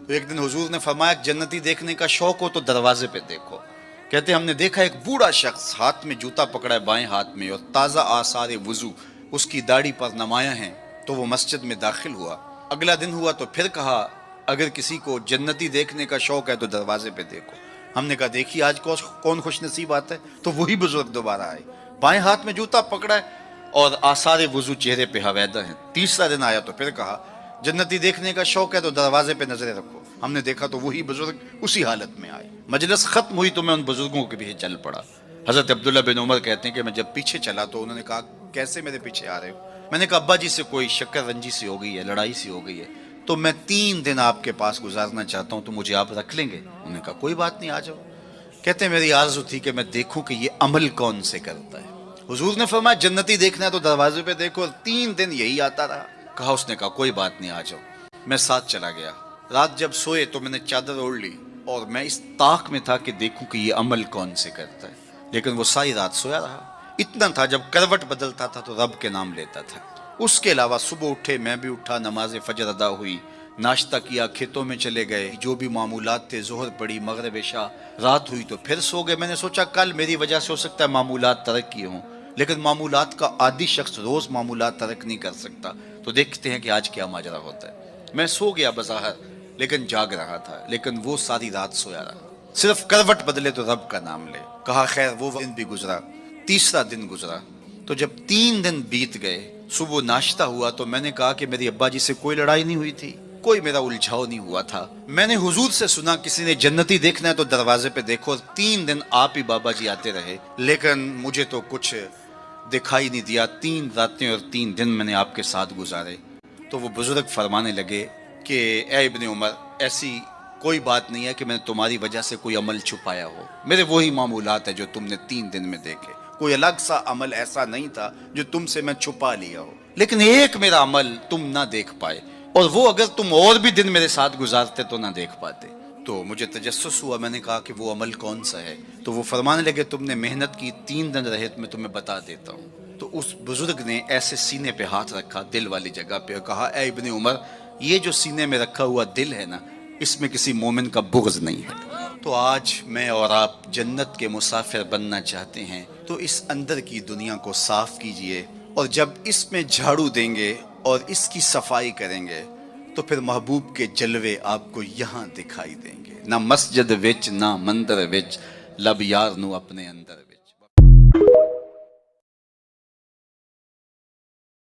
تو ایک دن حضور نے فرمایا جنتی دیکھنے کا شوق ہو تو دروازے پہ دیکھو. کہتے ہم نے دیکھا ایک بوڑھا شخص ہاتھ میں جوتا پکڑا ہے بائیں ہاتھ میں اور تازہ آثار وضو اس کی داڑھی پر نمایاں ہیں. تو وہ مسجد میں داخل ہوا. اگلا دن ہوا تو پھر کہا اگر کسی کو جنتی دیکھنے کا شوق ہے تو دروازے پہ دیکھو. ہم نے کہا دیکھیے آج کون خوش نصیب آتا ہے. تو وہی بزرگ دوبارہ آئے, بائیں ہاتھ میں جوتا پکڑا ہے اور آثار وضو چہرے پہ حویدہ ہیں. تیسرا دن آیا تو پھر کہا جنتی دیکھنے کا شوق ہے تو دروازے پہ نظریں رکھو. ہم نے دیکھا تو وہی بزرگ اسی حالت میں آئے. مجلس ختم ہوئی تو میں ان بزرگوں کے پیچھے چل پڑا. حضرت عبداللہ بن عمر کہتے ہیں کہ میں جب پیچھے چلا تو انہوں نے کہا کیسے میرے پیچھے آ رہے ہو. میں نے کہا ابا جی سے کوئی شکر رنجی سی ہو گئی ہے, لڑائی سی ہو گئی ہے, تو میں 3 دن آپ کے پاس گزارنا چاہتا ہوں, تو مجھے آپ رکھ لیں گے. انہوں نے کہا کوئی بات نہیں, آ جاؤ. کہتے ہیں میری آرزو تھی کہ میں دیکھوں کہ یہ عمل کون سے کرتا ہے. حضور نے فرمایا جنتی دیکھنا ہے تو دروازے پہ دیکھو, اور 3 دن یہی آتا رہا. کہا اس نے کہا کوئی بات نہیں, آ جاؤ. میں ساتھ چلا گیا. رات جب سوئے تو میں نے چادر اوڑھ لی اور میں اس طاق میں تھا کہ دیکھوں کہ یہ عمل کون سے کرتا ہے. لیکن وہ ساری رات سویا رہا. اتنا تھا جب کروٹ بدلتا تھا تو رب کے نام لیتا تھا. اس کے علاوہ صبح اٹھے, میں بھی اٹھا, نماز فجر ادا ہوئی, ناشتہ کیا, کھیتوں میں چلے گئے, جو بھی معمولات تھے ظہر پڑی, مغرب عشاء, رات ہوئی تو پھر سو گئے. میں نے سوچا کل میری وجہ سے ہو سکتا ہے معمولات ترک کیے ہوں, لیکن معمولات کا عادی شخص روز معمولات ترک نہیں کر سکتا. تو دیکھتے ہیں کہ آج کیا ماجرا ہوتا ہے. میں سو گیا بظاہر لیکن جاگ رہا تھا, لیکن وہ ساری رات سویا رہا. صرف کروٹ بدلے تو رب کا نام لے. کہا خیر وہ دن بھی گزرا. تیسرا دن گزرا تو جب 3 دن بیت گئے, صبح ناشتہ ہوا تو میں نے کہا کہ میری ابا جی سے کوئی لڑائی نہیں ہوئی تھی, کوئی میرا الجھاؤ نہیں ہوا تھا. میں نے حضور سے سنا کسی نے جنتی دیکھنا ہے تو دروازے پہ دیکھو. 3 دن آپ ہی بابا جی آتے رہے, لیکن مجھے تو کچھ دکھائی نہیں دیا. 3 راتیں اور 3 دن میں نے آپ کے ساتھ گزارے. تو وہ بزرگ فرمانے لگے کہ اے ابن عمر, ایسی کوئی بات نہیں ہے کہ میں نے تمہاری وجہ سے کوئی عمل چھپایا ہو. میرے وہی معمولات ہیں جو تم نے 3 دن میں دیکھے. کوئی الگ سا عمل ایسا نہیں تھا جو تم سے میں چھپا لیا ہو. لیکن ایک میرا عمل تم نہ دیکھ پائے, اور وہ اگر تم اور بھی دن میرے ساتھ گزارتے تو نہ دیکھ پاتے. تو مجھے تجسس ہوا. میں نے کہا کہ وہ عمل کون سا ہے. تو وہ فرمانے لگے تم نے محنت کی, 3 دن رہے, میں تمہیں بتا دیتا ہوں. تو اس بزرگ نے ایسے سینے پہ ہاتھ رکھا, دل والی جگہ پہ, اور کہا اے ابن عمر, یہ جو سینے میں رکھا ہوا دل ہے نا, اس میں کسی مومن کا بغض نہیں ہے. تو آج میں اور آپ جنت کے مسافر بننا چاہتے ہیں تو اس اندر کی دنیا کو صاف کیجئے, اور جب اس میں جھاڑو دیں گے اور اس کی صفائی کریں گے تو پھر محبوب کے جلوے آپ کو یہاں دکھائی دیں گے. نہ مسجد وچ نہ مندر وچ, لب یار نو اپنے اندر وچ.